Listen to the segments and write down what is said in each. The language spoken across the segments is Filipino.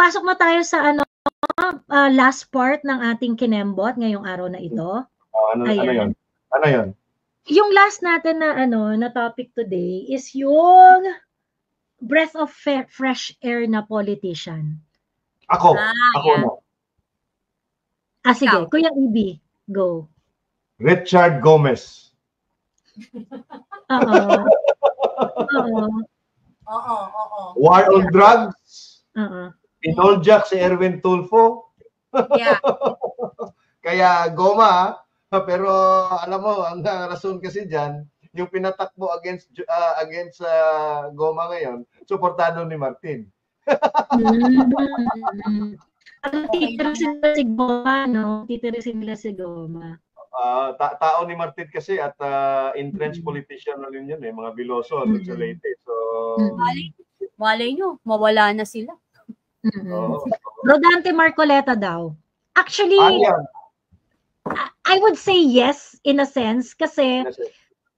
pasok na tayo sa last part ng ating kinembot ngayong araw na ito. Ano yun? Ano yun? Yung last natin na na topic today is yung breath of fresh air na politician. Ako yeah. no. Sige, Kuya Ibi, go. Richard Gomez. Oo. War on drugs. Oo. Pinoljak si Erwin Tulfo. Yeah. Kaya goma, pero alam mo, ang rason kasi diyan, yung pinatakbo against goma ngayon, suportado ni Martin. Titira sila si Goma, no? Titira sila si Goma. Tao ni Martin kasi at entrenched politician na rin yun, mga Biloso at sa Leyte. So, malay nyo, mawala na sila. Rodante Marcoleta daw. Actually, I would say yes in a sense kasi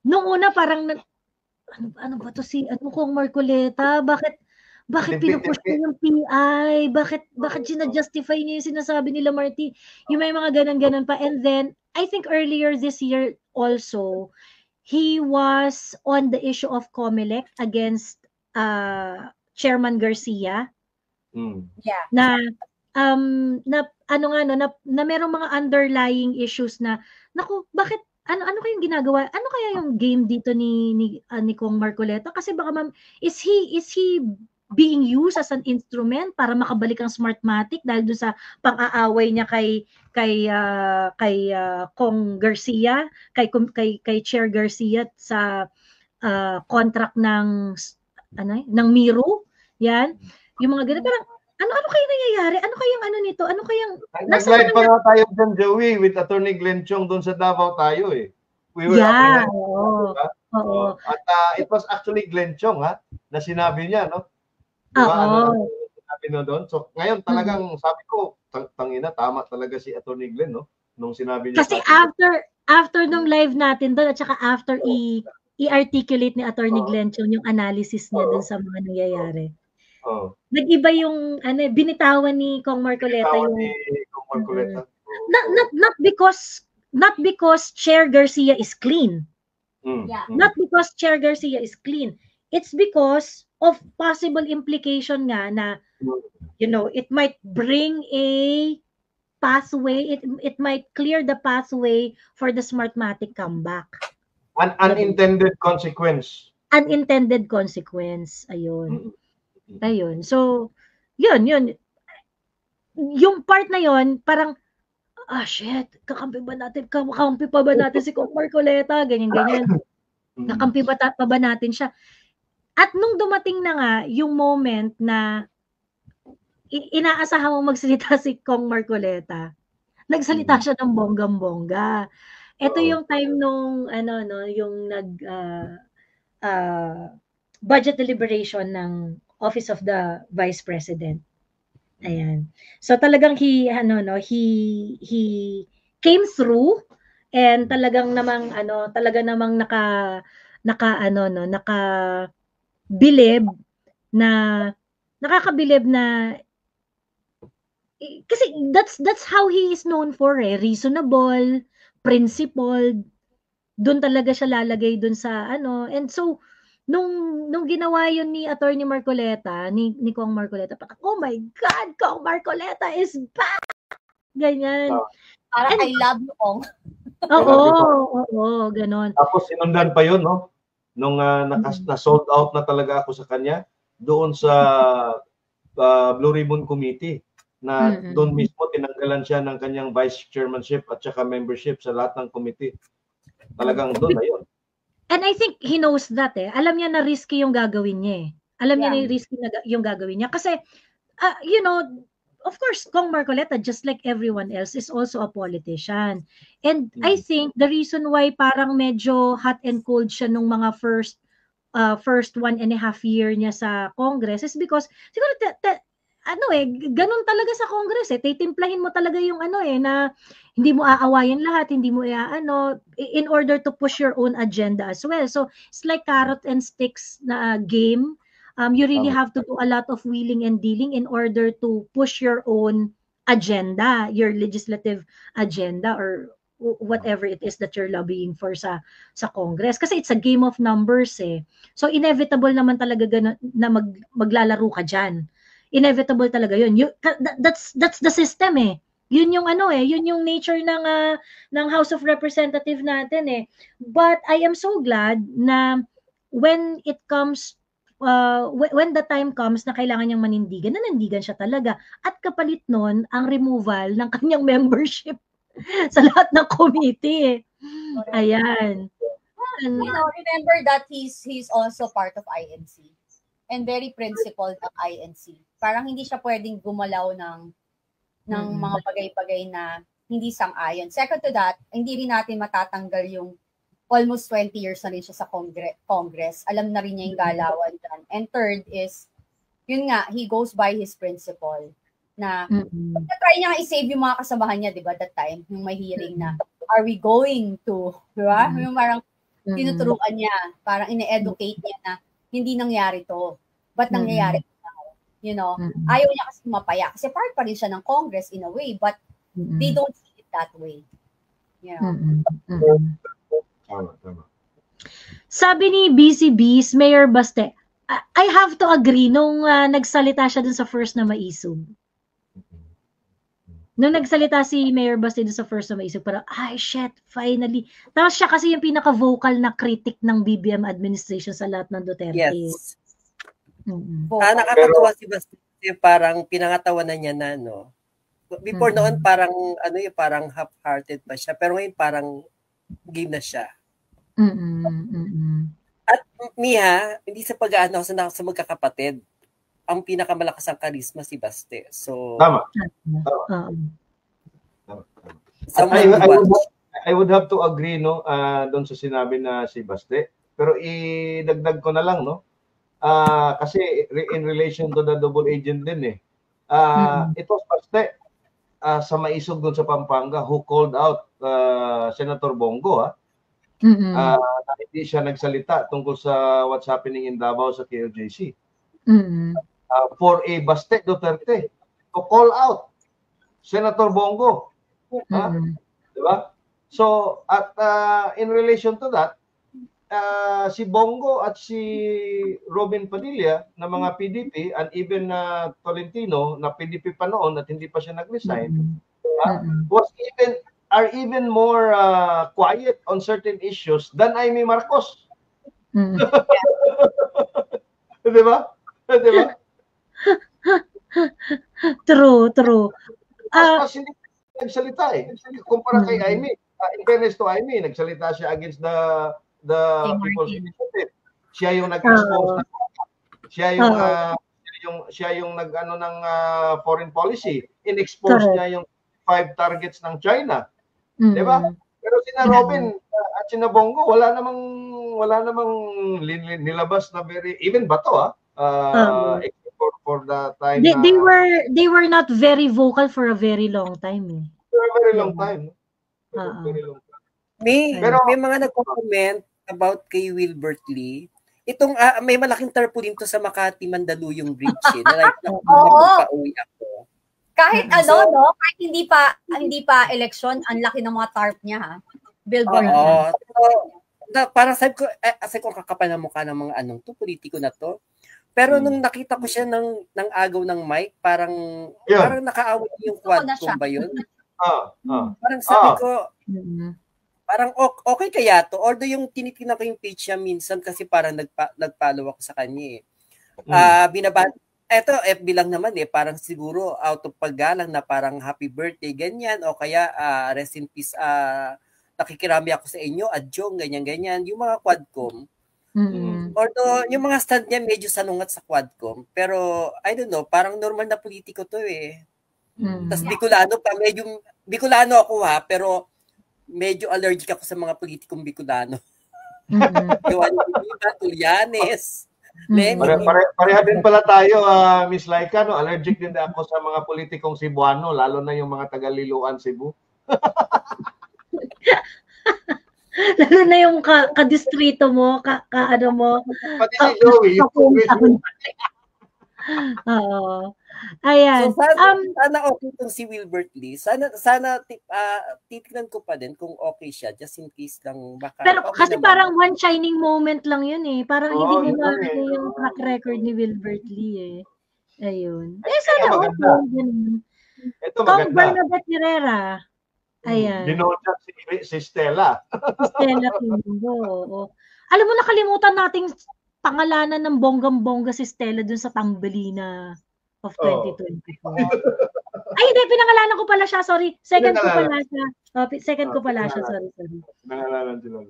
nung una parang ano ba to kung Marcoleta, bakit pinupush niya yung PI? Bakit ginajustify niya yung sinasabi nila Marty? Yung may mga ganun pa. And then, I think earlier this year also, he was on the issue of COMELEC against Chairman Garcia. Yeah. Na merong mga underlying issues na, naku, bakit ano kayang ginagawa? Ano kaya yung game dito ni Kong Marcoleta? Kasi baka is he being used as an instrument para makabalik ang Smartmatic dahil doon sa pang-aaway niya kay Kong Garcia, kay Chair Garcia sa contract ng Miro. Yan. Yung mga ganito, parang ano kaya nangyayari? Ano kayang nito? Ano kayang nag-live pa nga tayo dyan, Joey, with Attorney Glenn Chong doon sa Davao tayo eh. We were Oo. At it was actually Glenn Chong na sinabi niya, no? Diba? Sinabi na doon. So ngayon talagang sabi ko, tangina, tama talaga si Attorney Glenn, no? Nung sinabi niya. Kasi after nung live natin doon at saka after i-articulate ni Attorney Glenn Chong yung analysis niya doon sa mga nangyayari. Nag-iba yung binitawan ni Kong Marcoleta not because Chair Garcia is clean. Not because Chair Garcia is clean. It's because of possible implication nga na it might bring a pathway, it might clear the pathway for the Smartmatic comeback. An unintended consequence. Unintended consequence. Ayun. So, yun. Yung part na yun, parang, shit, kakampi pa ba natin si Kong Marcoleta? Ganyan. Kakampi pa ba natin siya? At nung dumating na nga, yung moment na inaasahan mo magsalita si Kong Marcoleta, nagsalita siya ng bonggang-bongga. Ito yung time nung, yung budget deliberation ng Office of the Vice President. Ayan. So talagang he came through and talagang namang nakakabilib na kasi that's how he is known for, reasonable, principled. Doon talaga siya lalagay doon sa and so nung ginawa yun ni Attorney Marcoleta, ni Kong Marcoleta, oh my God, Kong Marcoleta is back! Ganyan. Parang I love you, Kong. Oo, ganon. Tapos sinundan pa yun, no? Nung na-sold out na talaga ako sa kanya, doon sa Blue Ribbon Committee, na doon mismo tinanggalan siya ng kanyang vice chairmanship at saka membership sa lahat ng committee. Talagang doon na yun. And I think he knows that Alam niya na risky yung gagawin niya Alam niya na risky yung gagawin niya. Kasi, of course, Kong Marcoleta, just like everyone else, is also a politician. And I think the reason why parang medyo hot and cold siya nung mga first 1.5 year niya sa Congress is because, siguro, ganun talaga sa Congress titimplahin mo talaga yung na hindi mo aawayin lahat, hindi mo in order to push your own agenda as well. So it's like carrot and sticks na game. you really have to do a lot of wheeling and dealing in order to push your own agenda, your legislative agenda, or whatever it is that you're lobbying for sa Congress. Kasi it's a game of numbers eh. So inevitable naman talaga na maglalaro ka dyan. Inevitable talaga yun. That's the system eh. Yun yung yun yung nature ng House of Representative natin eh. But I am so glad na when it comes when the time comes na kailangan niyang manindigan, nanindigan siya talaga. At kapalit nun, ang removal ng kanyang membership sa lahat ng committee. Ayan. You know, remember that he's also part of INC and very principled ng INC. Parang hindi siya pwedeng gumalaw ng mga bagay-bagay na hindi sang-ayon. Second to that, hindi rin natin matatanggal yung almost 20 years na rin siya sa Congress. Alam na rin niya yung galawan dyan. And third is, yun nga, he goes by his principle na try niya i-save yung mga kasamahan niya, di ba, that time, yung may hearing na, are we going to, di ba? Yung parang tinuturuan niya, parang ine-educate niya na hindi nangyari to. Ba't nangyayari to now? You know, ayaw niya kasi mapaya. Kasi part pa rin siya ng Congress in a way, but they don't see it that way. You know? Tama. Sabi ni BCB's Mayor Baste, I have to agree nung nagsalita siya dun sa first na maisog. Nung nagsalita si Mayor Baste dun sa first na maisog, parang, ay shit, finally. Tapos siya kasi yung pinaka-vocal na critic ng BBM administration sa lahat ng Duterte. Yes. Nakakatuwa si Baste, parang pinangatawanan niya na, no? Before noon, parang, parang half-hearted pa siya. Pero ngayon, parang game na siya. At Miha, hindi sa pag-aano sa magkakapatid, ang pinakamalakas ang karisma si Baste. So, Tama. I would have to agree, no, doon sa sinabi na si Baste. Pero idagdag ko na lang, no, kasi in relation to the double agent din eh. Ito Baste, sa maisog doon sa Pampanga, who called out Senator Bongo, na hindi siya nagsalita tungkol sa what's happening in Davao sa KOJC. For a Baste Duterte to call out Senator Bongo. Diba? So, at in relation to that, si Bongo at si Robin Padilla na mga PDP and even Tolentino na PDP pa noon at hindi pa siya nag-resign, are even more quiet on certain issues than Amy Marcos. Diba? Diba? True. Mas hindi nagsalita eh. Kumpara kay Amy, in fairness to Amy, nagsalita siya against the People's Initiative. Siya yung nag-expose siya yung nag-ano ng foreign policy. In-expose niya yung 5 targets ng China. Diba? Pero sina Robin at sina Bongo, wala namang nilabas na very, even Bato for the time. They were not very vocal for a very long time. For a very long time. May mga nagko-comment about kay Wilbert Lee. Itong may malaking tarpaulin to sa Makati Mandaluyong Bridge na like pauwi ako. Kahit no, kahit hindi pa election, ang laki ng mga tarp niya ha. Billboard. Parang sabi ko kakapal na mukha ng mga to, politiko na to. Pero nung nakita ko siya ng agaw ng mic, parang nakaaway yung Quadcom ba yun? Parang sabi ko, parang okay kaya to. Although yung tinitingnan ko yung page niya minsan kasi parang nag-follow ako sa kanya eto FB lang naman parang siguro out of paggalang na parang happy birthday, ganyan, o kaya rest in peace, nakikirami ako sa inyo, adjong, ganyan. Yung mga Quadcom. Although yung mga stand niya medyo sanungat sa Quadcom, pero I don't know, parang normal na politiko to eh. Tapos Bicolano ako pero medyo allergic ako sa mga politikong Bicolano. Tulianes. Pareha din pala tayo, Miss Laika, no? Allergic din ako sa mga politikong Cebuano, lalo na yung mga taga-Liloan, Cebu. Lalo na yung ka-distrito mo, ano mo. Pati si Joey. Oo. Ayan. So, sana okay itong si Wilbert Lee. Sana titignan ko pa din kung okay siya, just in case lang baka. Pero okay kasi naman. Parang one shining moment lang yun eh. Parang hindi mo yun makita yung track record ni Wilbert Lee eh. Ayun. Ito Sana maganda. Ito Kong maganda. Bernadette Herrera. Ayan. Binodyak si Stella. Si Stella Kimbo. Alam mo, nakalimutan nating pangalanan ng bonggang-bongga si Stella dun sa Tambelina of 2024. Ay, hindi, pinangalanan ko pala siya, sorry. Second ko pala siya. Sorry. Nangalanan sila.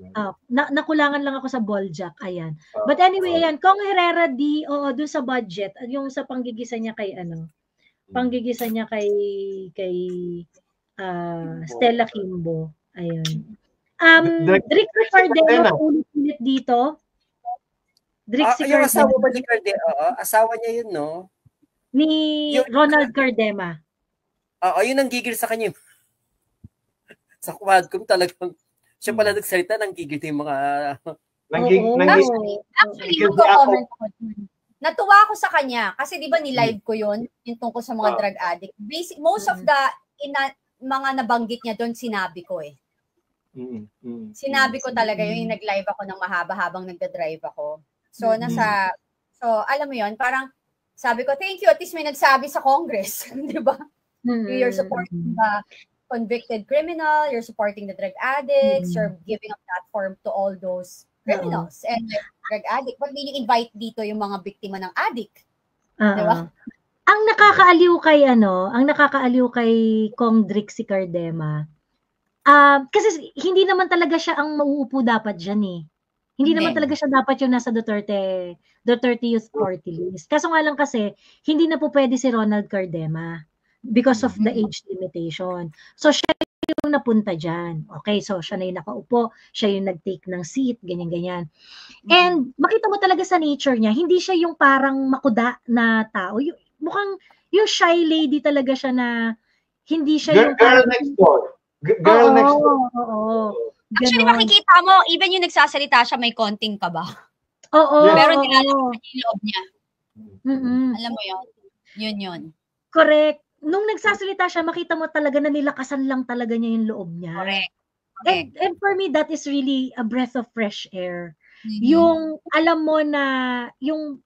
Nakulangan lang ako sa balljack, ayan. But anyway, ayan, Kong Herrera dun sa budget, yung sa panggigisa niya kay Stella Kimbo. Ayun. Drix Cardema ulit dito. Drix yung asawa ba ni Cardema? Asawa niya yun, no? Ni Ronald Cardema. Yun ang gigil sa kanya. Sa Quadcom talagang siya pala nagsalita, nang gigil yung mga Actually, mag-comment ako dun. Natuwa ako sa kanya kasi 'di ba ni-live ko 'yon, yung tungkol sa mga drug addict. Most of the mga nabanggit niya doon sinabi ko eh. Sinabi ko talaga yung nag-live ako ng mahaba habang nagda-drive ako. So alam mo 'yon, parang sabi ko, thank you, at least may nagsabi sa Congress, 'di ba? You're supporting the convicted criminal, you're supporting the drug addicts, you're giving a platform to all those criminals and drug addict. But may invite dito yung mga biktima ng addict. Diba? Ang nakakaaliw kay Kong Drix Cardema. Kasi hindi naman talaga siya ang mauupo dapat diyan eh. Hindi naman talaga siya dapat yung nasa Duterte Youth Party List. Kaso nga lang kasi hindi na po pwede si Ronald Cardema because of the age limitation. So siya yung napunta dyan. Okay, so siya na yung nakaupo, siya yung nag-take ng seat, ganyan-ganyan. And makita mo talaga sa nature niya, hindi siya yung parang makuda na tao. Mukhang yung shy lady talaga siya na hindi siya yung girl next door. Girl next door. Oo. Actually, makikita mo, even yung nagsasalita siya, may konting kaba. Oo. Pero nilalabas niya yung loob niya. Alam mo yun? Yun. Correct. Nung nagsasalita siya, makita mo talaga na nilakasan lang talaga niya yung loob niya. Correct. And for me, that is really a breath of fresh air. Yung, alam mo na, yung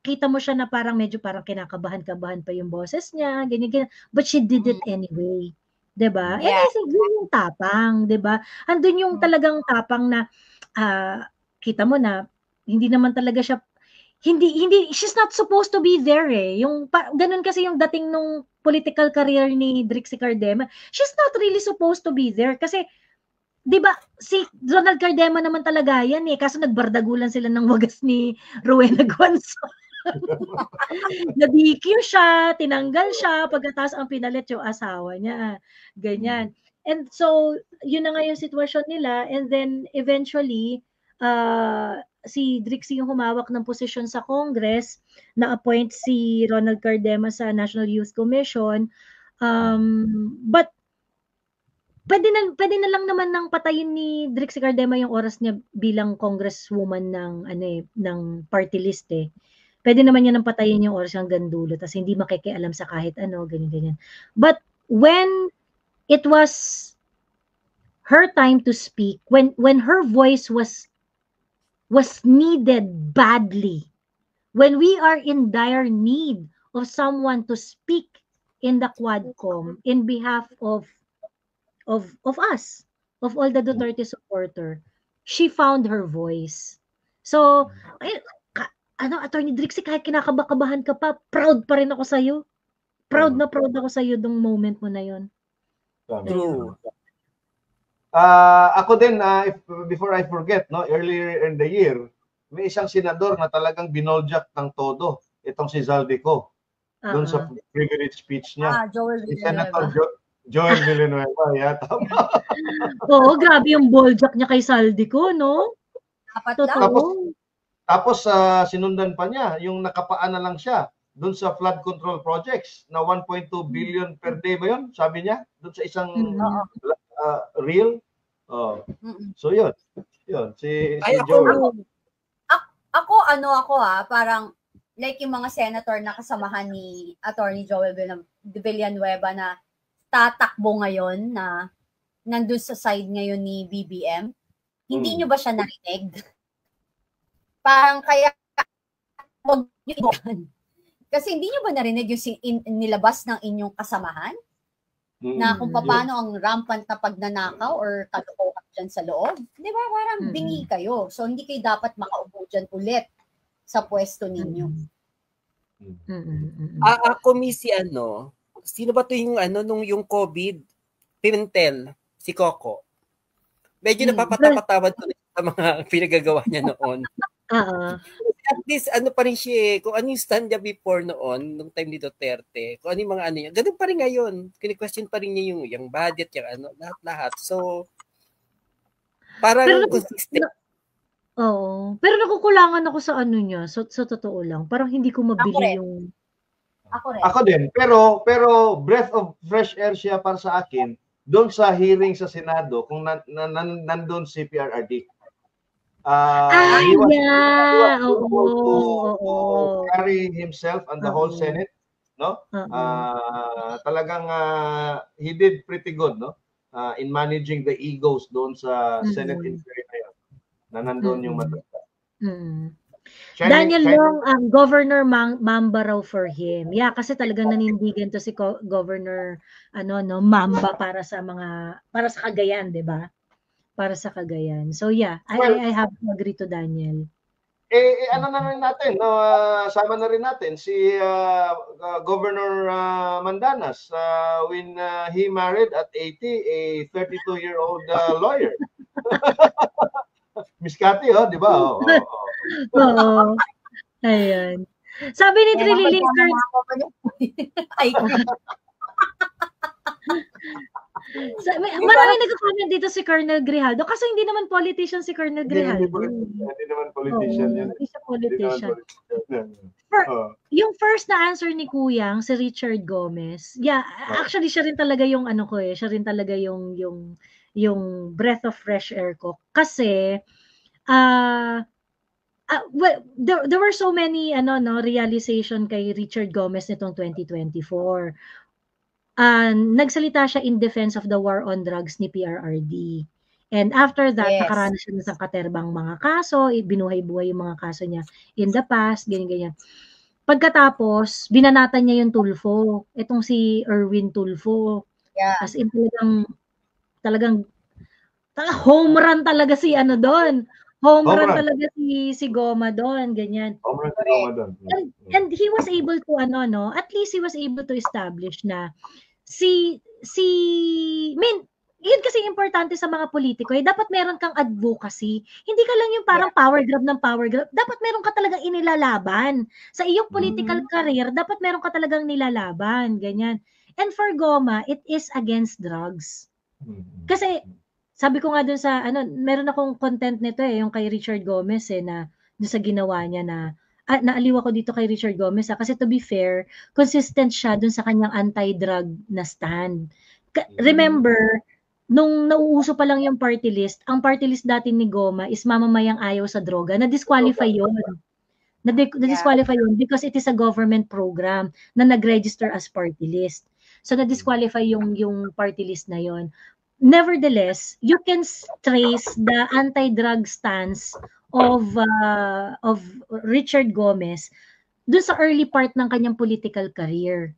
kita mo siya na medyo kinakabahan-kabahan pa yung boses niya, ganyan. But she did it anyway. Diba? Yeah. And I think yun yung tapang, diba? Andun yung talagang tapang na, kita mo na, hindi naman talaga siya, she's not supposed to be there eh. Yung, ganun kasi yung dating nung political career ni Drix Cardema. She's not really supposed to be there kasi, diba, si Ronald Cardema naman talaga yan eh. Kaso nagbardagulan sila ng wagas ni Rowena Guanzo. Na-DQ siya, tinanggal siya, pagkatapos ang pinalit yung asawa niya. Ganyan. And so, yun na nga yung sitwasyon nila. And then, eventually, si Drixie yung humawak ng posisyon sa Congress, na-appoint si Ronald Cardema sa National Youth Commission. But, pwede na lang naman nang patayin ni Drixie Cardema yung oras niya bilang congresswoman ng party list eh. Pwede naman niya nang patayin yung oras hanggang dulo tapos hindi makikialam sa kahit ano, ganyan. But when it was her time to speak, when her voice was needed badly, when we are in dire need of someone to speak in the Quadcom in behalf of us, of all the Duterte supporter, she found her voice. So, Attorney Drixie, kahit kinakabahan ka pa, proud pa rin ako sa'yo. Proud ako sa'yo dong moment mo na yun. True. Ako din, before I forget, earlier in the year, may isang senador na talagang binoljak ng todo. Itong si Zaldico. Doon sa privilege speech niya. Si Senator Joel Villanueva. Yeah, tama. Oo, grabe yung boljak niya kay Zaldico, no? Tapos sinundan pa niya, yung nakapaan na lang siya doon sa flood control projects na 1.2 billion per day ba yun? Sabi niya, doon sa isang reel. Oh. So yun. Si ako, Joel. Ako parang like yung mga senator na kasamahan ni Attorney Joel Villanueva na tatakbo ngayon na nandun sa side ngayon ni BBM. Hindi nyo ba siya narinig? Parang kaya wag nyo ibukan. Kasi hindi nyo ba narinig yung nilabas ng inyong kasamahan? Na kung paano ang rampant na pagnanakaw or kalokohan dyan sa loob. Di ba? Parang bingi kayo. So, hindi kayo dapat makaupo dyan ulit sa pwesto ninyo. Ako, Missy, sino ba to yung, yung COVID? Pimentel, si Coco. Medyo napapatawad ko sa mga pinagagawa niya noon. At least, pa rin siya kung ano yung stand niya before noon, nung time ni Duterte, kung ano yung mga niya, ganun pa rin ngayon. Kini-question pa rin niya yung budget, yung lahat-lahat. So, parang consistent. Oo. Pero nakukulangan ako sa niya, sa totoo lang. Parang hindi ko mabili yung... Ako din. Pero breath of fresh air siya para sa akin, doon sa hearing sa Senado, kung nandun si PRRD. He was able to carry himself and the whole Senate, no? Talagang he did pretty good, no? In managing the egos doon sa Senate inquiry na yun, na nandun yung matanda. Daniel Long, Governor Mamba raw for him. Yeah, kasi talagang nanindigan to si Governor Mamba para sa Cagayan, 'di ba? Para sa Cagayan. So yeah, I have to agree to Daniel. Ano na rin natin, sama na rin natin si Governor Mandanas when he married at 80 a 32-year-old lawyer. Miss Cathy, di ba? Oo. Ayun. Sabi ni Trilly Linkers, marami nagko-comment dito si Colonel Grijaldo kasi hindi naman politician si Colonel Grijaldo. Hindi naman politician yun. Hindi siya politician. Yung first na answer ni Kuyang, si Richard Gomez, actually siya rin talaga yung siya rin talaga yung breath of fresh air ko. Kasi, there were so many realization kay Richard Gomez nitong 2024. Nagsalita siya in defense of the war on drugs ni PRRD. And after that, nakaranas siya ng katerbang mga kaso, binuhay-buhay yung mga kaso niya in the past, ganyan-ganyan. Pagkatapos, binanatan niya yung Tulfo. Itong si Erwin Tulfo. Yeah. As in talagang home run talaga si doon. Home run talaga si Goma doon, ganyan. Home run si Goma doon. And he was able to at least he was able to establish na yun kasi importante sa mga politiko, dapat meron kang advocacy. Hindi ka lang yung parang power grab. Dapat meron ka talagang inilalaban. Sa iyong political career, dapat meron ka talagang nilalaban, ganyan. And for Goma, it is against drugs. Kasi sabi ko nga dun sa meron akong content nito yung kay Richard Gomez na dun sa ginawa niya na naaliw ako dito kay Richard Gomez kasi to be fair, consistent siya dun sa kanyang anti-drug na stand. Remember, nung nauuso pa lang yung party list, ang party list dati ni Goma is mamamayang ayaw sa droga. Na-disqualify yun. Na-disqualify yun because it is a government program na nag-register as party list. So na-disqualify yung party list na yun. Nevertheless, you can trace the anti-drug stance of Richard Gomez dun sa early part ng kanyang political career.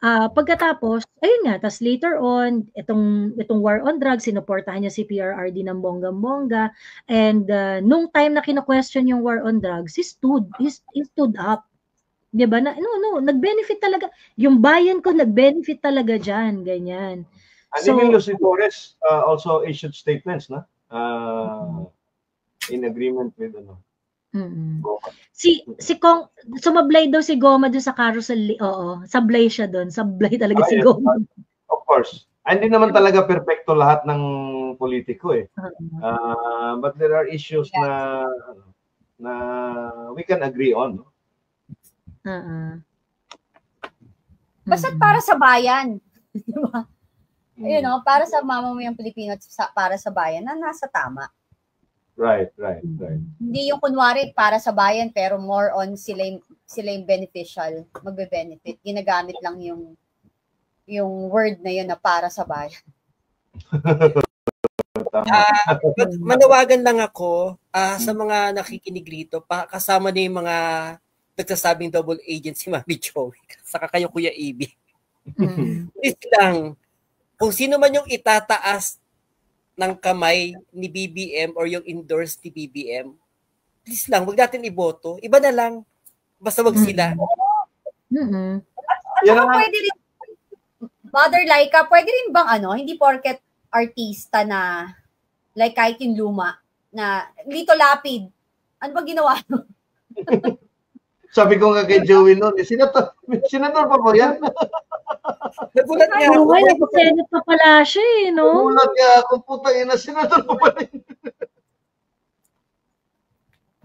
Pagkatapos, ayun nga, tas later on, itong war on drugs, sinuportahan niya si PRRD ng bonggang-bongga, and nung time na kino-question yung war on drugs, he stood up. Diba? Nag-benefit talaga. Yung bayan ko, nag-benefit talaga dyan, ganyan. And Emilio Torres also issued statements, na? In agreement with Goma. Si Kong, sumablay daw si Goma doon sa carousel. Oo, sablay siya doon. Sablay talaga si Goma. Of course. Hindi naman talaga perpekto lahat ng politiko but there are issues na we can agree on. Basta para sa bayan. Diba? you know, para sa mamamayang Pilipino at para sa bayan na nasa tama. Right. Hindi yung kunwari para sa bayan pero more on sila yung beneficial, magbe-benefit. Ginagamit lang yung word na yun na para sa bayan. Manawagan lang ako sa mga nakikinig rito, kasama na yung mga nagsasabing double agent si Mami Joey, saka kayo Kuya AB. Please lang, kung sino man yung itataas ng kamay ni BBM or yung endorse ni BBM, please lang, wag natin iboto. Iba na lang. Basta wag sila. At saka pwede rin, Mother Laika, pwede rin bang hindi porket artista na, like kahit yung luma, na Lito Lapid, ano ba ginawa? Sabi ko nga kay Joey noon, senator pa po yan. Nagulat niya ako. Nag-senate pa pala siya no? Nagulat niya ako, putang ina, senator pa pala yun.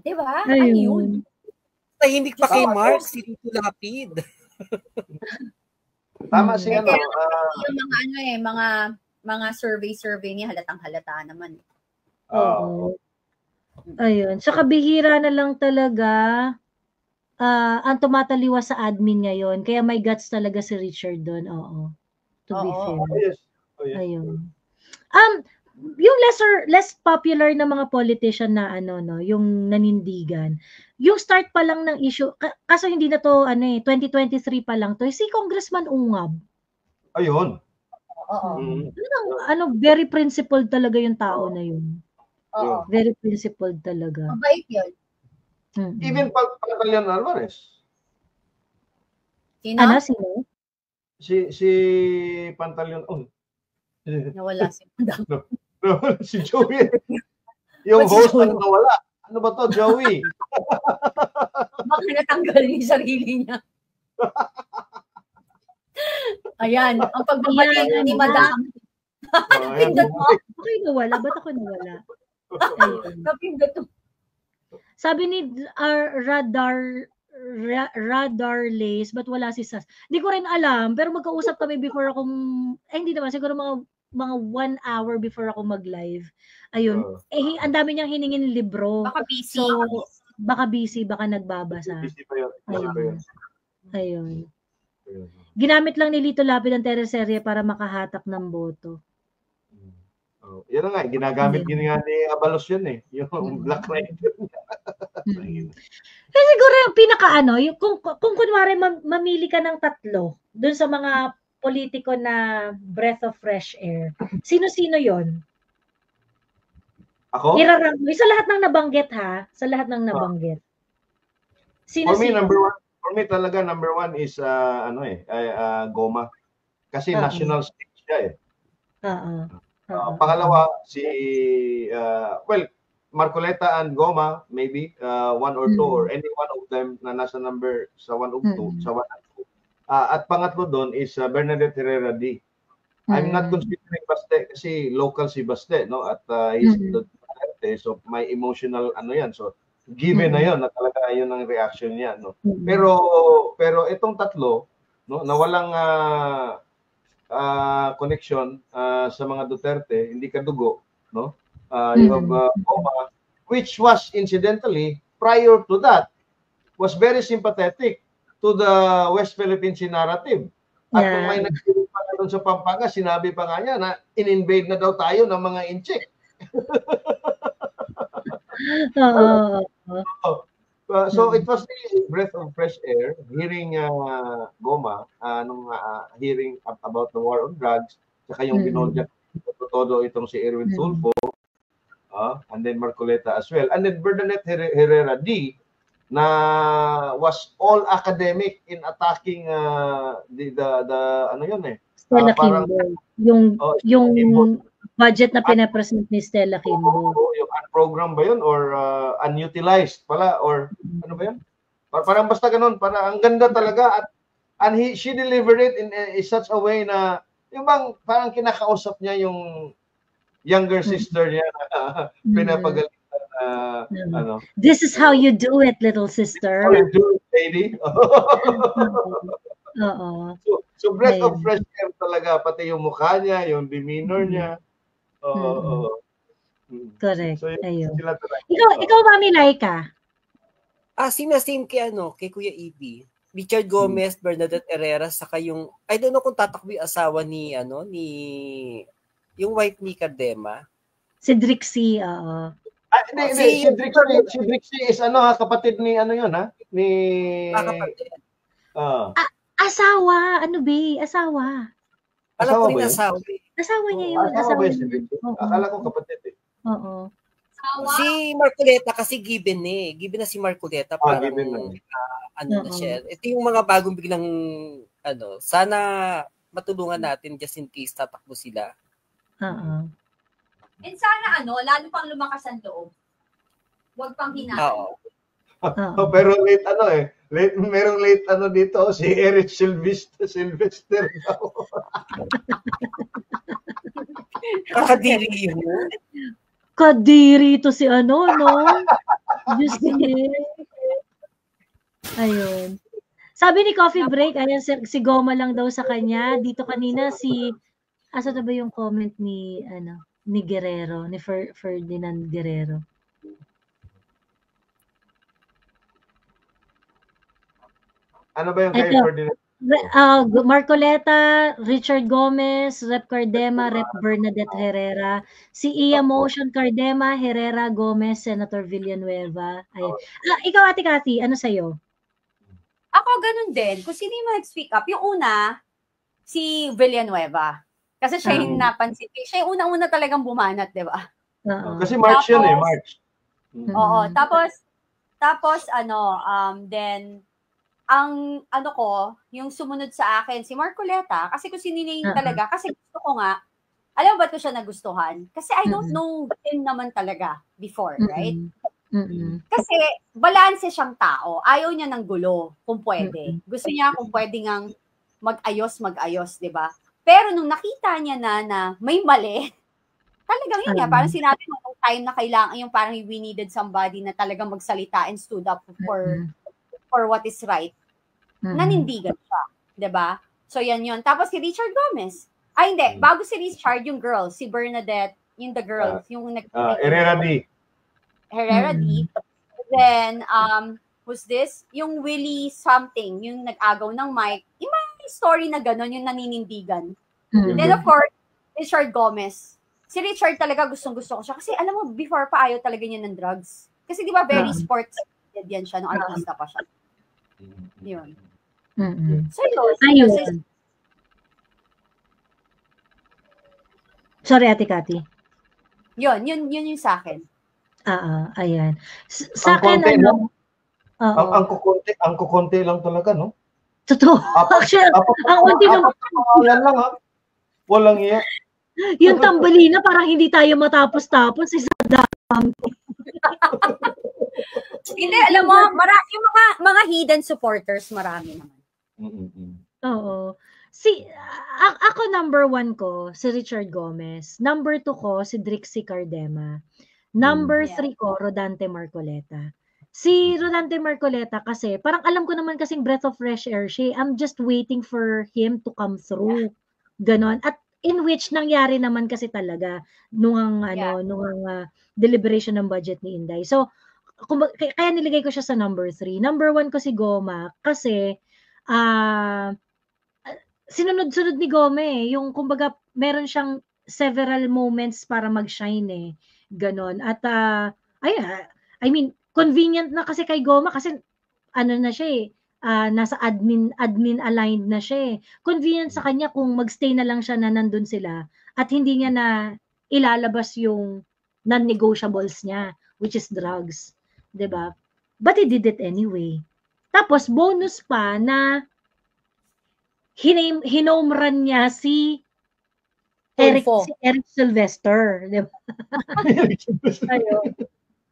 Diba? Ano yun? Tahimik pa kay Mark, si Lito Lapid. Tama siya. Yung mga survey niya, halatang-halata naman. Ayun. Sa kabihira na lang talaga, ang tumataliwas sa admin ngayon. Kaya may guts talaga si Richard doon. To be fair. Yes. Ayun. Yung less popular na mga politician na yung nanindigan. Yung start pa lang ng issue, kaso hindi na to 2023 pa lang to. Si Congressman Ungab. Ayun. Very principled talaga yung tao na yun. Very principled talaga. Mabait yun. Even Pantaleon Alvarez. Sino? Sino? Si Pantaleon. Nawala si Madam. Si Joey. Yung host ang nawala. Ano ba to, Joey? Baka natanggal yung sarili niya. Ayan, ang pagbabalik ni Madam. Napindot mo? Okay, nawala. Ba't ako nawala? Napindot mo. Sabi ni Radar Lace, but wala si Sas. Hindi ko rin alam, pero magkausap kami before akong, hindi naman, siguro mga 1 hour before ako mag-live. Ayun. Ang dami niyang hiningin libro. Baka busy. So, baka busy, baka nagbabasa. Busy pa yun. Ayun. Ginamit lang ni Lito Lapid ang teleserye para makahatak ng boto. Yan nga, ginagamit ni Abalos yun yung Black Rider. Kasi siguro yung kung kunwari mamili ka ng 3 dun sa mga politiko na breath of fresh air, sino-sino yon? Ako? Irarank mo. Sa lahat ng nabanggit ha? Sa lahat ng nabanggit. For me, number one is Goma. Kasi national stage siya pangalawa, Marcoleta and Goma, maybe one or two or any one of them na nasa number sa 1 of 2, sa 1 and 2. At pangatlo doon is Bernadette Herrera D. I'm not considering Baste kasi local si Baste, no? At he's the Duterte, so my emotional yan. So given na yon na talaga yun ang reaction niya, no? Pero itong tatlo, no, na walang connection sa mga Duterte, hindi kadugo, no? You have Goma, which was incidentally prior to that was very sympathetic to the West Philippine Sea narrative. At kung may nagsirit pa doon sa Pampanga, sinabi pa nga niya na in-invade na daw tayo ng mga Inchik. So it was really a breath of fresh air hearing Goma nung hearing about the war on drugs, saka yung binolja todo itong si Erwin Tulfo, and then Marcoleta as well, and then Bernadette Herrera D na was all academic in attacking the Stella Kimbo, yung budget na pinapresent ni Stella Kimbo. Yung unprogrammed ba yun or unutilized pala or ano ba yun? Parang basta ganun, parang ang ganda talaga and she delivered it in such a way na yung bang parang kinakausap niya yung younger sister niya na pinapagalitan This is how you do it, little sister. How you do it, lady. So breath of fresh air talaga, pati yung mukha niya, yung demeanor niya. Correct. So, ayun. sila talaga. Ikaw Mami Laika. Same kay kay Kuya EB. Richard Gomez, Bernadette Herrera, saka yung, I don't know kung tatakbo yung asawa ni, yung wife ni Cardema. Si Drixie, oo. Hindi. Si Drixie is kapatid ni yun, ha? Ni... kapatid. Asawa, asawa. Alam ko rin asawa. Asawa niya yun. Asawa ba si Drixie? Akala ko kapatid eh. Oo. Si Marcoleta kasi given na si Marcoleta parang na siya. Ito yung mga bagong biglang sana matulungan natin just in case tatakbo sila. And sana lalo pang lumakas ang loob. Huwag pang hinaan. Pero late merong late dito si Eric Sylvester daw. Kakadiri yun. Kadiri to si no? Diyos ko. Ayun. Sabi ni Coffee Break, ayan si Goma lang daw sa kanya. Dito kanina asa na ba yung comment ni Guerrero, ni Ferdinand Guerrero? Ano ba yung kay Ferdinand? Marcoleta, Richard Gomez, Rep Cardema, Rep Bernadette Herrera, si Iya Motion Cardema, Herrera, Gomez, Senator Villanueva. Ayun. Ikaw Ate Cathy, ano sa'yo? Ako ganun din. Kung sino yung mag-speak up, yung una, si Villanueva. Kasi siya yung napansin. Siya yung unang-una talagang bumanat, di ba? Kasi March yun March. Oo. Tapos, then, ang yung sumunod sa akin, si Marcoleta, kasi kung sino yung talaga, kasi gusto ko nga, alam mo ba ito siya nagustuhan? Kasi I don't know him naman talaga before, right? Kasi balanse siyang tao. Ayaw niya ng gulo, kung pwede. Gusto niya kung pwede ngang mag-ayos, di ba? Pero nung nakita niya na may mali, talagang yun nga, parang sinabi mo, nung time na kailangan, yung parang we needed somebody na talagang magsalita and stood up for what is right. Nanindigan siya, di ba? So yan yun. Tapos si Richard Gomez. Hindi. Bago si Richard, yung girl, si Bernadette, yung the girl, yung Herrera D. Then, who's this? Yung Willie something, yung nag-agaw ng mic. Yung mga story na gano'n, yung naninindigan. Then, of course, Richard Gomez. Si Richard talaga gustong-gusto ko siya. Kasi alam mo, before pa ayaw talaga niya ng drugs. Kasi di ba, very sports yan siya, nung artista pa siya. Yun. So, ayun. Sorry, Ate Cathy. Yun yung sa akin. Ayan. Sa akin, ang kukunti lang talaga, no? Totoo. Actually, ang unti lang. Lang, ha? Walang iya. Yung tambalina, parang hindi tayo matapos-tapos. Isa dami. Hindi, alam mo, yung mga hidden supporters, marami naman. Oo. Ako number 1 ko, si Richard Gomez. Number 2 ko, si Drixie Cardema. Number 3 ko, Rodante Marcoleta. Si Rodante Marcoleta kasi, parang alam ko naman kasing breath of fresh air siya. I'm just waiting for him to come through. Ganon. At in which nangyari naman kasi talaga nung deliberation ng budget ni Inday. So, kaya nilagay ko siya sa number 3. Number 1 ko si Goma kasi sinunod-sunod ni Gome yung kumbaga meron siyang several moments para mag-shine ganon. At I mean convenient na kasi kay Goma kasi na siya nasa admin aligned na siya Convenient sa kanya kung magstay na lang siya na nandun sila at hindi niya na ilalabas yung non-negotiables niya, which is drugs, 'di ba? But he did it anyway. Tapos bonus pa na hinomran niya si Eric Sylvester, di ba?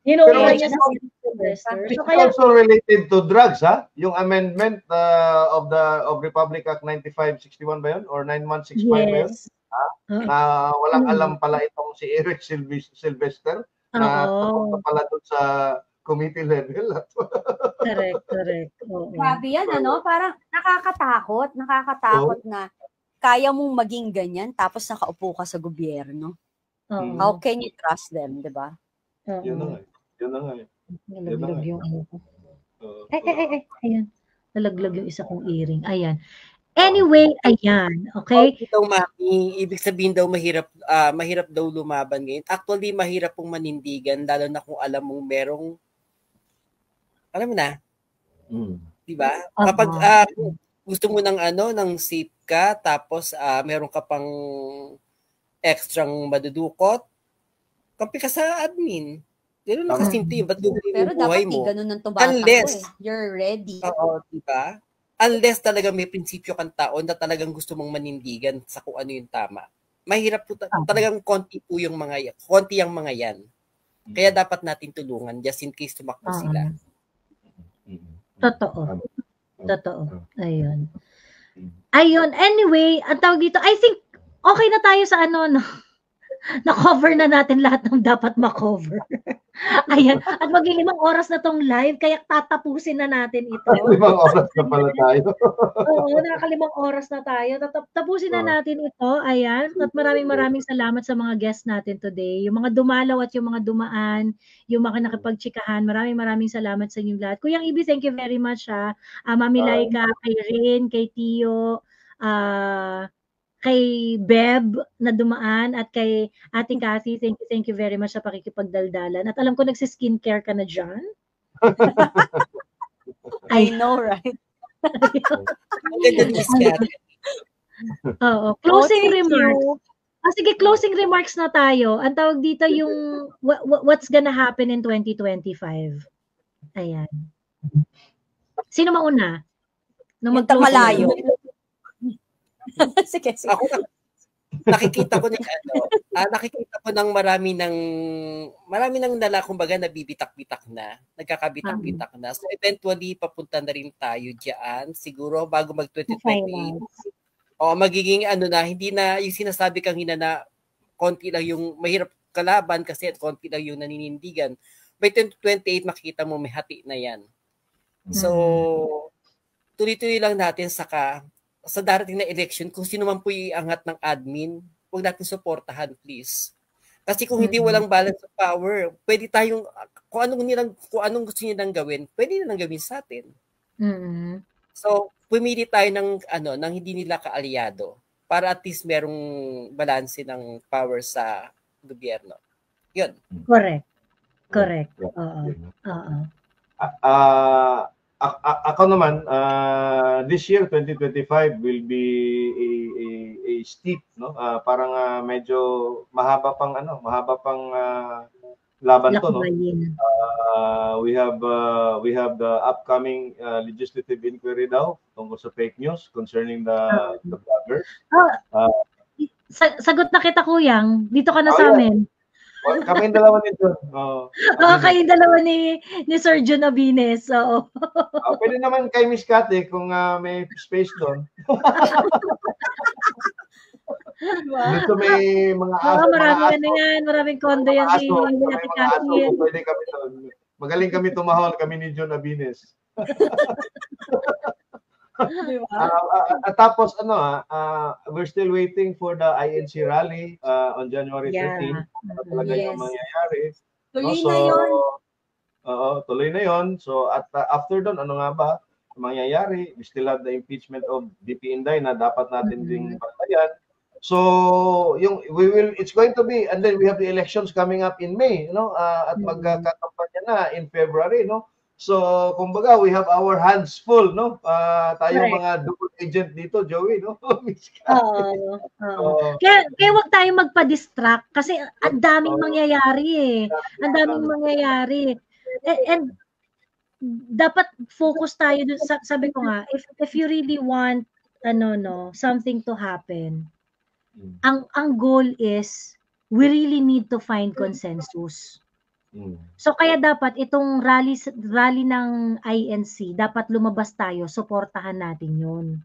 Hinomran niya si Eric Sylvester. So, also related to drugs, ha? Yung amendment of Republic Act 9561 ba yun? Or 9165 ba yun? Na walang alam pala itong si Eric Sylvester na tapos na pala doon sa committee level. Correct. Oo. Grabe yan, ano? Parang nakakatakot na kaya mong maging ganyan tapos nakaupo ka sa gobyerno. How can you trust them, di ba? Yun na nga. Nalaglag yung ano ko. Ay. Ayan. Nalaglag yung isa kong earring. Ayan. Anyway, ayan. Okay? Daw, Mami, ibig sabihin daw mahirap daw lumaban ngayon. Actually, mahirap pong manindigan, lalo na kung alam mong merong, alam mo na, di ba? Kapag gusto mo ng safe ka, tapos meron ka pang extrang madudukot, kampi ka sa admin. Gano'n na kasimple yun. Ba't pero dapat mo? Ganun ng tubata ko eh. You're ready. Oo, di ba? Unless talaga may prinsipyo kang tao na talagang gusto mong manindigan sa kung ano yung tama. Mahirap po talagang konti yung mga yan. Kaya dapat natin tulungan just in case tumakbo sila. Totoo. Ayun. Anyway, ang tawag dito, I think okay na tayo sa na-cover na natin lahat ng dapat ma-cover. Ayan. At mag-5 oras na tong live, kaya tatapusin na natin ito. 5 oras na pala tayo. Oo, nakaka-5 oras na tayo. Tapusin na natin ito. Ayan. At maraming salamat sa mga guests natin today. Yung mga dumalaw at yung mga dumaan, yung mga nakipagtsikahan. Maraming salamat sa inyong lahat. Kuyang Ibi, thank you very much. Mami Laika, kay Rin, kay Tio, kay Beb na dumaan at kay Ate Cathy, thank you very much sa pakikipagdaldalan. At alam ko nagsi-skincare ka na dyan. I know, right? Oo. Closing remarks. Sige, closing remarks na tayo. Ang tawag dito yung what's gonna happen in 2025. Ayan. Sino mauna? Yung malayo. Sige. Ako nakikita ko ng marami ng dala, kumbaga nabibitak-bitak na, nagkakabitak-bitak na. So eventually papunta na rin tayo diyan siguro bago mag 2028. Magiging hindi na yung sinasabi kanina na konti lang yung mahirap kalaban kasi konti lang yung naninindigan. By 2028 makikita mo may hati na yan. So tuloy-tuloy lang natin sa darating na election, kung sino man po iangat ng admin, huwag natin suportahan, please. Kasi kung hindi walang balance of power, pwede tayong, kung anong gusto nilang gawin, pwede nilang gawin sa atin. So, pumili tayo ng hindi nila kaalyado para at least merong balanse ng power sa gobyerno. Yun. Correct. Oo. Ako naman, this year 2025 will be a steep, no? Parang medyo mahaba pang laban to, no? We have the upcoming legislative inquiry daw tungkol sa fake news concerning the bloggers. Sagot na kita, Kuyang. Dito ka na sa amin. Kami yung dalawa nito. Kayo dalawa ni Sir John Abines. Oo. Pwede naman kay Miss Cathy kung may space doon. Dito may mga aso. Maraming kondo yan si Cathy. Pwede kami doon. Magaling kami tumahol, kami ni John Abines. Tapos we're still waiting for the INC rally on January 13. Talaga yung mangyayari. Tuloy na yon. So at after doon, ano nga ba mangyayari? We still have the impeachment of VP Inday na dapat natin ding bantayan. So it's going to be, and then we have the elections coming up in May, at magkakampanya na in February, no? So, kumbaga, we have our hands full, no? Tayong mga double agent dito, Joey, no? Kaya wag tayong magpa-distract kasi ang daming mangyayari Ang daming mangyayari. And dapat focus tayo dun sa, sabi ko nga, if you really want something to happen, ang goal is we really need to find consensus. So kaya dapat itong rally ng INC, dapat lumabas tayo, suportahan natin 'yon.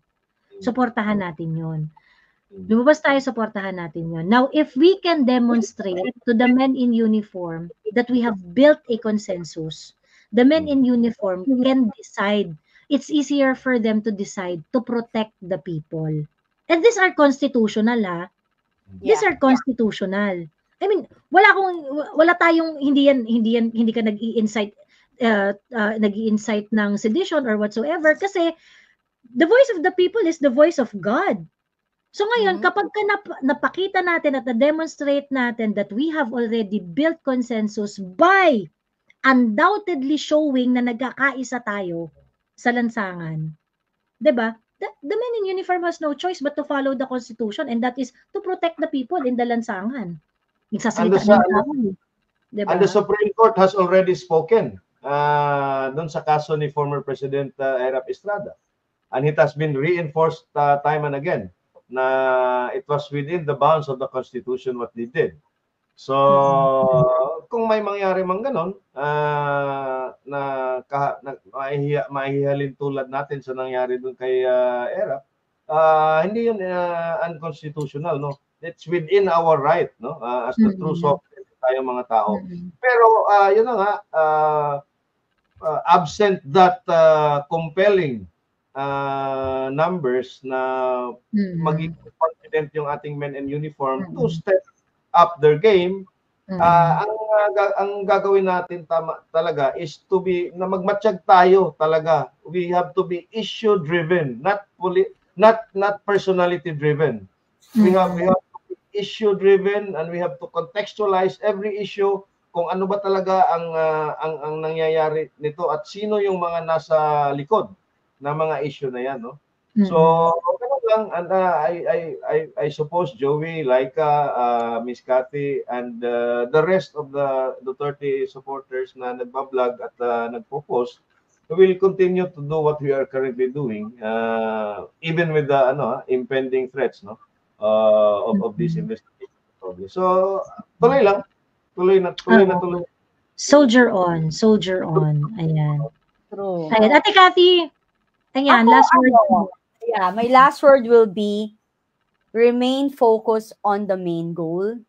Lumabas tayo, suportahan natin 'yon. Now, if we can demonstrate to the men in uniform that we have built a consensus, the men in uniform can decide. It's easier for them to decide to protect the people. And these are constitutional, ha? These are constitutional. I mean, wala tayong hindi ka nag-i-incite nag-i-incite ng sedition or whatsoever kasi the voice of the people is the voice of God. So ngayon, kapag napakita natin at na-demonstrate natin that we have already built consensus by undoubtedly showing na nagkakaisa tayo sa lansangan, 'di ba? The men in uniform has no choice but to follow the Constitution, and that is to protect the people in the lansangan. Diba? And the Supreme Court has already spoken dun sa kaso ni former President Erap Estrada. And it has been reinforced time and again na it was within the bounds of the Constitution what they did. So, kung may mangyari mang ganon, na mahihalin tulad natin sa nangyari dun kay Erap, hindi yun unconstitutional, no? It's within our right, no? As the true sovereign tayo mga tao. Pero, yun na nga, absent that compelling numbers na maging confident yung ating men in uniform to step up their game, ang gagawin natin talaga is to be na magmatsyag tayo talaga. We have to be issue driven, not personality driven. We have to be issue driven, and we have to contextualize every issue kung ano ba talaga ang nangyayari nito at sino yung mga nasa likod na mga issue na yan, no? So, ganun lang, and I suppose Joey, Laika, Miss Cathy, and the rest of the Duterte supporters na nagbablog at nagpo-post will continue to do what we are currently doing, even with the impending threats, no, of this investigation. So, tuloy lang, tuloy na. Soldier on. Ayan. True. Ayan. Ate Cathy, ayan, last word. Yeah, my last word will be remain focused on the main goal.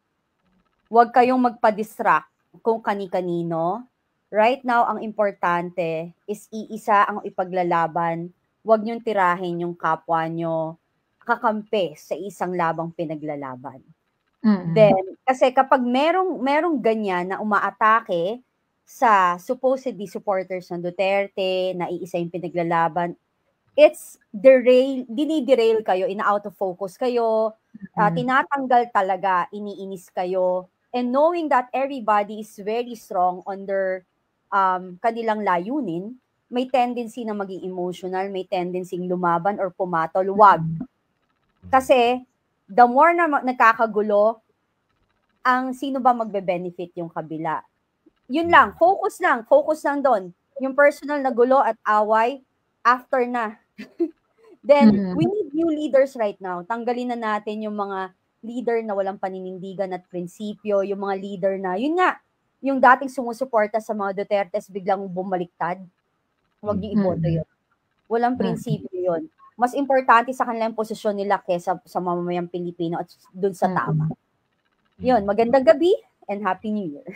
Huwag kayong magpa-distract kung kani-kanino. Right now, ang importante is iisa ang ipaglalaban. Huwag niyong tirahin yung kapwa nyo kakampi sa isang labang pinaglalaban. Then, kasi kapag merong ganyan na umaatake sa supposedly supporters ng Duterte, na iisa yung pinaglalaban, it's diniderail kayo, ina-out of focus kayo, tinatanggal talaga, iniinis kayo, and knowing that everybody is very strong on their kanilang layunin, may tendency na maging emotional, may tendency lumaban or pumatol. Wag. Kasi, the more na nagkakagulo, ang sino ba magbe-benefit yung kabila? Yun lang, focus lang doon. Yung personal na gulo at away, after na. Then, we need new leaders right now. Tanggalin na natin yung mga leader na walang paninindigan at prinsipyo, yung mga leader na, yun nga, yung dating sumusuporta sa mga Dutertes biglang bumaliktad. Huwag niyo iboto yun. Walang prinsipyo yun. Mas importante sa kanilang posisyon nila kesa sa mamamayang Pilipino at dun sa tama. Yun, magandang gabi and Happy New Year.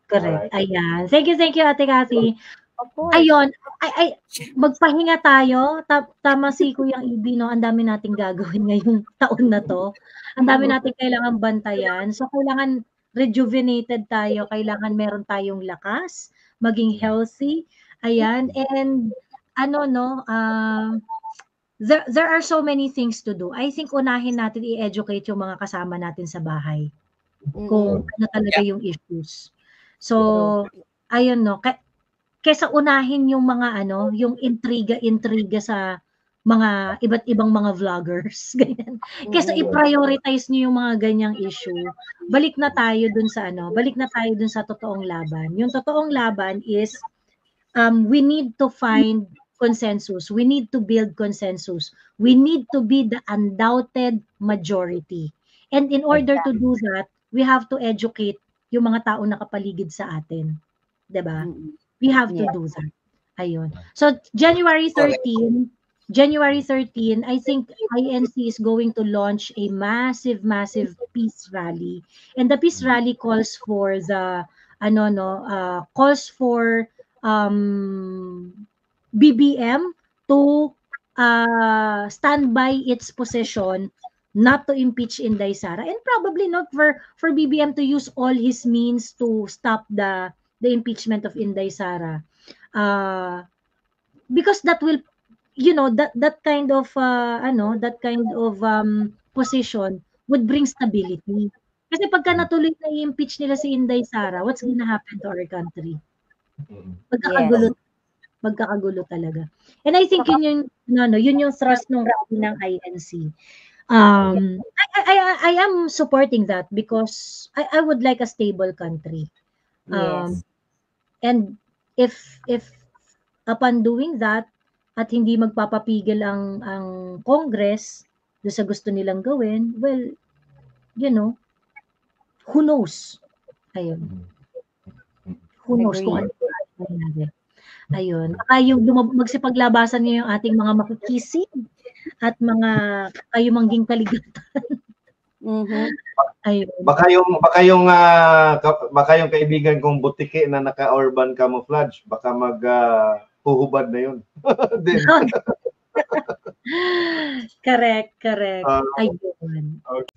Correct. Ayan. Thank you, Ate Cathy. Ayun, magpahinga tayo. Tama si Kuyang Ibi, no? Ang dami nating gagawin ngayong taon na to. Ang dami nating kailangan bantayan. So, kailangan rejuvenated tayo. Kailangan meron tayong lakas, maging healthy. Ayan. And, there are so many things to do. I think unahin natin i-educate yung mga kasama natin sa bahay. Kung ano talaga yung issues. So, ayun, no? Kesa unahin yung mga yung intriga sa mga iba't ibang mga vloggers, ganyan. Kesa i-prioritize niyo yung mga ganyang issue. Balik na tayo dun sa totoong laban. Yung totoong laban is we need to find consensus. We need to build consensus. We need to be the undoubted majority. And in order to do that, we have to educate yung mga tao na kapaligid sa atin. 'Di ba? We have to do that. Ayun. So January 13, I think INC is going to launch a massive peace rally. And the peace rally calls for BBM to stand by its position not to impeach Inday Sara, and probably not for BBM to use all his means to stop the impeachment of Inday Sara, because that will, that kind of position would bring stability. Kasi pagka natuloy na i-impeach nila si Inday Sara, what's gonna happen to our country? Magkakagulo talaga. And I think yun yung thrust ng rally ng INC. I am supporting that because I would like a stable country. And if upon doing that at hindi magpapapigil ang Congress do sa gusto nilang gawin, well, who knows? Ayun. Who knows kung ano nangyari. Ayun. Baka yung magsipaglabasan niyo yung ating mga makikisig at mga kayumangging kaligatan. Ayun. Baka yung kaibigan kong butike na naka-urban camouflage, baka huhubad na yun. Correct. Ayun. Okay.